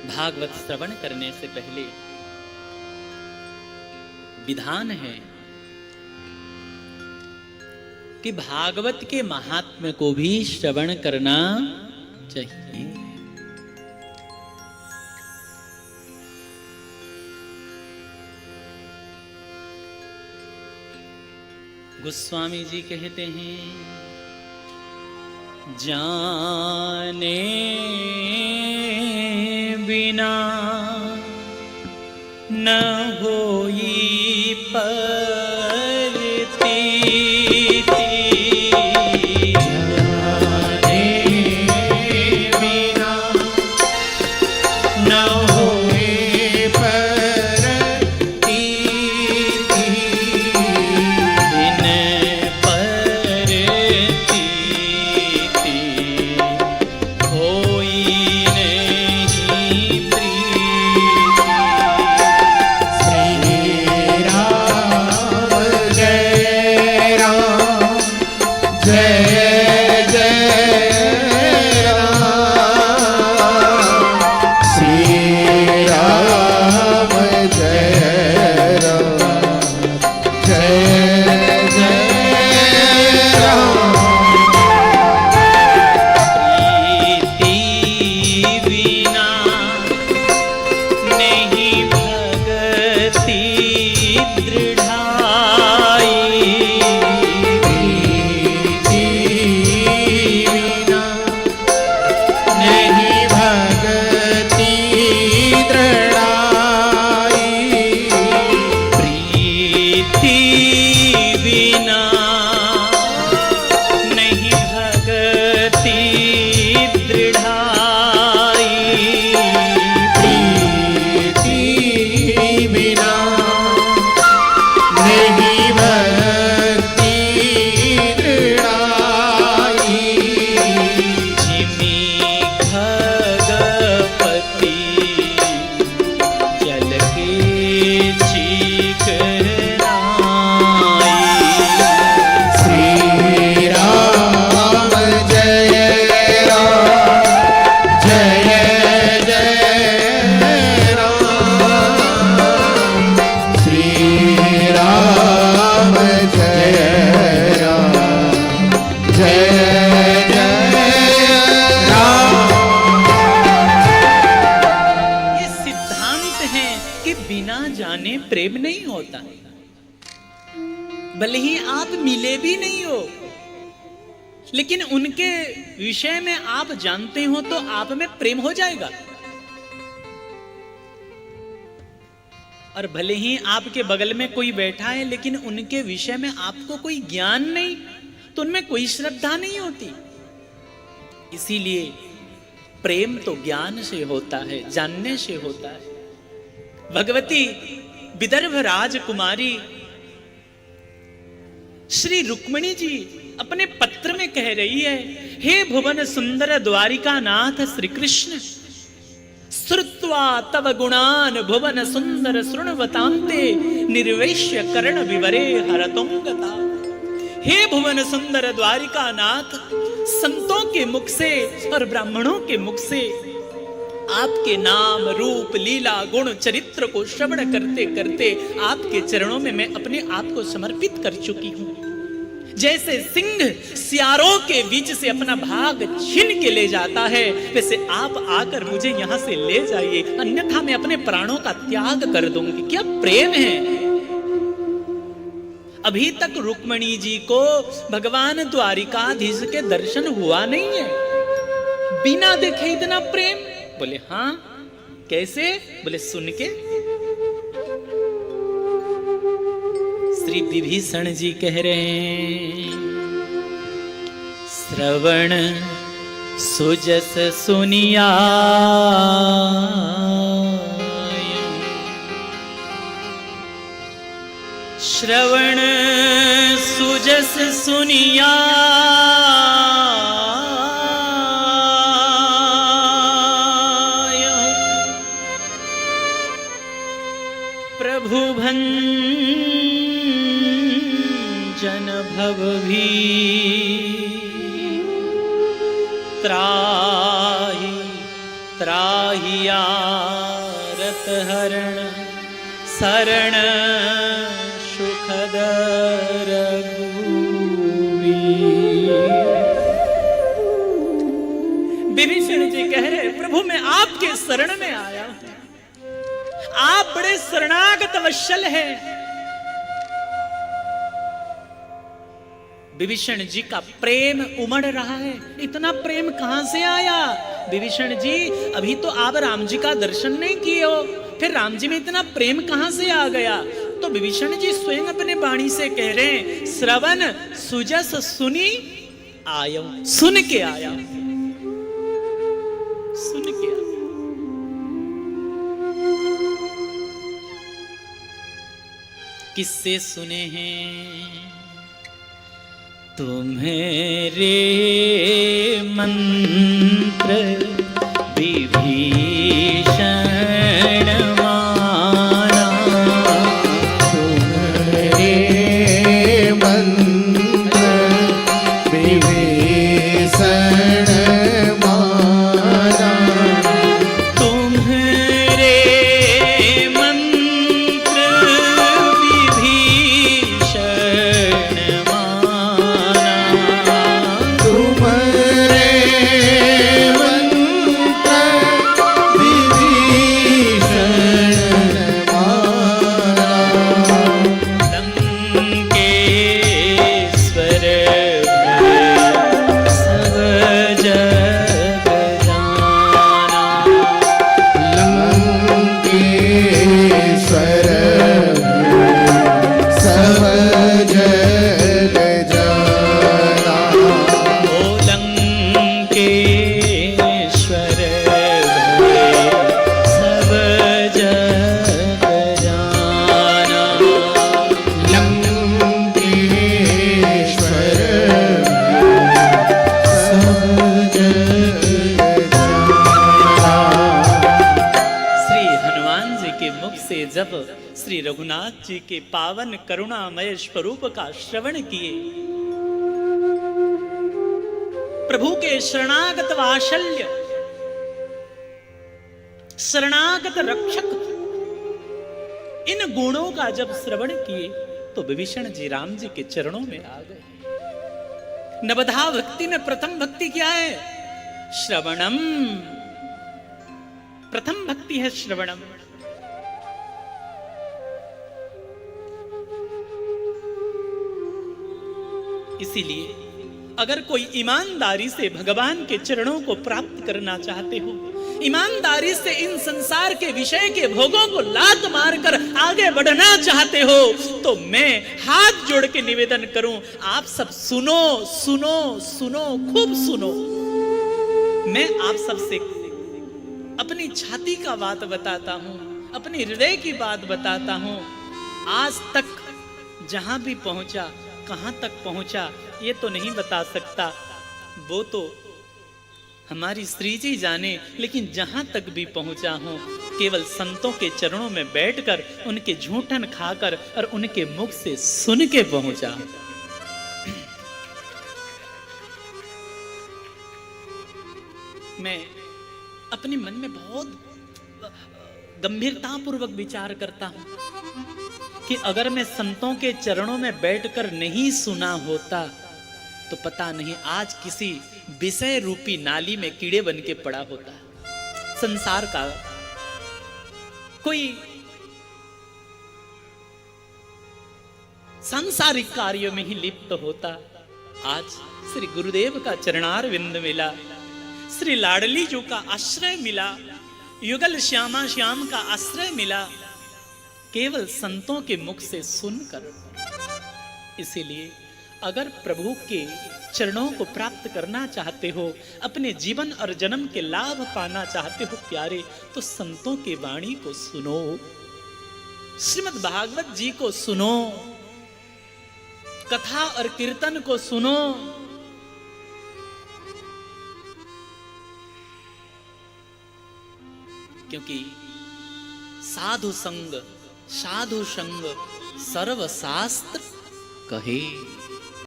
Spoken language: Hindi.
भागवत श्रवण करने से पहले विधान है कि भागवत के महात्म्य को भी श्रवण करना चाहिए। गोस्वामी जी कहते हैं, जाने बिना न होई परतीति, जाने बिना न होई परतीति, बिन परतीति होई नहीं प्रीति। श्री राम जय राम जय जय राम, श्री राम जय राम जय जय राम। प्रीति बिना नहीं भगति दृढ़ाई, प्रीति बिना नहीं भगति दृढ़ाई, प्रीति बिना नहीं भगति दृढ़ाई, प्रीति बिना नहीं भक्ति दृढ़ाई। जिमि खगपति जल के चिकनाई, श्री राम जय राम जय जय राम, श्री राम जय राम जय जय राम। ये सिद्धांत है कि बिना जाने प्रेम नहीं होता, भले ही आप मिले भी नहीं हो, लेकिन उनके विषय में आप जानते हो तो आप में प्रेम हो जाएगा। और भले ही आपके बगल में कोई बैठा है लेकिन उनके विषय में आपको कोई ज्ञान नहीं, तो उनमें कोई श्रद्धा नहीं होती। इसीलिए प्रेम तो ज्ञान से होता है, जानने से होता है। भगवती विदर्भ राजकुमारी श्री रुक्मिणी जी अपने पत्र में कह रही है, हे भुवन सुंदर द्वारिका नाथ श्री कृष्ण, श्रुत्वा तव गुणान भुवन सुंदर शृण्वतान्ते निर्वेश्य कर्ण विवरे हरतुंगता। हे भुवन सुंदर द्वारिका नाथ, संतों के मुख से और ब्राह्मणों के मुख से आपके नाम रूप लीला गुण चरित्र को श्रवण करते करते आपके चरणों में मैं अपने आप को समर्पित कर चुकी हूं। जैसे सिंह सियारों के बीच से अपना भाग छीन के ले जाता है, वैसे आप आकर मुझे यहां से ले जाइए, अन्यथा मैं अपने प्राणों का त्याग कर दूंगी। क्या प्रेम है! अभी तक रुक्मिणी जी को भगवान द्वारिकाधीश के दर्शन हुआ नहीं है, बिना देखे इतना प्रेम। बोले हाँ, कैसे? बोले सुन के। श्री विभीषण जी कह रहे हैं, श्रवण सुजस सुनिया, श्रवण सुजस सुनिया, प्रभु भंजन भव भी त्राहि त्राहि रत हरण शरण सुखद विभीषण जी कह रहे प्रभु मैं आपके शरण में आया हूं, आप बड़े शरणागत वत्सल है। विभीषण जी का प्रेम उमड़ रहा है। इतना प्रेम कहां से आया विभीषण जी? अभी तो आप राम जी का दर्शन नहीं किए हो, फिर राम जी में इतना प्रेम कहां से आ गया? तो विभीषण जी स्वयं अपने वाणी से कह रहे हैं श्रवण सुजस सुनी आयो, सुन के आया, सुन के आया। किससे सुने हैं तुम्हारे मंत्र विभीषण माना, तुम्हारे मंत्र विभीषण माना, तुम्हारे मंत्र विभीषण माना, तुम्हारे मंत्र विभीषण माना, लंकेश्वर सब जग जाना, लंकेश्वर सब जग जाना, ओ लंकेश्वर सब जग जाना, लंकेश्वर सब जग जाना। श्री हनुमान जी के मुख से जब श्री रघुनाथ जी के पावन करुणामय स्वरूप का श्रवण किए, प्रभु के शरणागत वात्सल्य, शरणागत रक्षक, इन गुणों का जब श्रवण किए तो विभीषण जी राम जी के चरणों में आ गए। नवधा भक्ति में प्रथम भक्ति क्या है? श्रवणम। प्रथम भक्ति है श्रवणम। इसीलिए अगर कोई ईमानदारी से भगवान के चरणों को प्राप्त करना चाहते हो, ईमानदारी से इन संसार के विषय के भोगों को लात मारकर आगे बढ़ना चाहते हो, तो मैं हाथ जोड़ के निवेदन करूं, आप सब सुनो सुनो सुनो, खूब सुनो। मैं आप सबसे अपनी छाती का बात बताता हूं, अपने हृदय की बात बताता हूं। आज तक जहां भी पहुंचा, कहां तक पहुंचा ये तो नहीं बता सकता, वो तो हमारी श्री जी जाने, लेकिन जहां तक भी पहुंचा हूं केवल संतों के चरणों में बैठकर, उनके झूठन खाकर और उनके मुख से सुन के पहुंचा। मैं अपने मन में बहुत गंभीरतापूर्वक विचार करता हूं कि अगर मैं संतों के चरणों में बैठकर नहीं सुना होता तो पता नहीं आज किसी विषय रूपी नाली में कीड़े बन के पड़ा होता, संसार का कोई सांसारिक कार्यों में ही लिप्त होता। आज श्री गुरुदेव का चरणार विंद मिला, श्री लाडली जी का आश्रय मिला, युगल श्यामा श्याम का आश्रय मिला, केवल संतों के मुख से सुनकर। इसीलिए अगर प्रभु के चरणों को प्राप्त करना चाहते हो, अपने जीवन और जन्म के लाभ पाना चाहते हो प्यारे, तो संतों की वाणी को सुनो, श्रीमद् भागवत जी को सुनो, कथा और कीर्तन को सुनो। क्योंकि साधु संग सर्वशास्त्र कहे।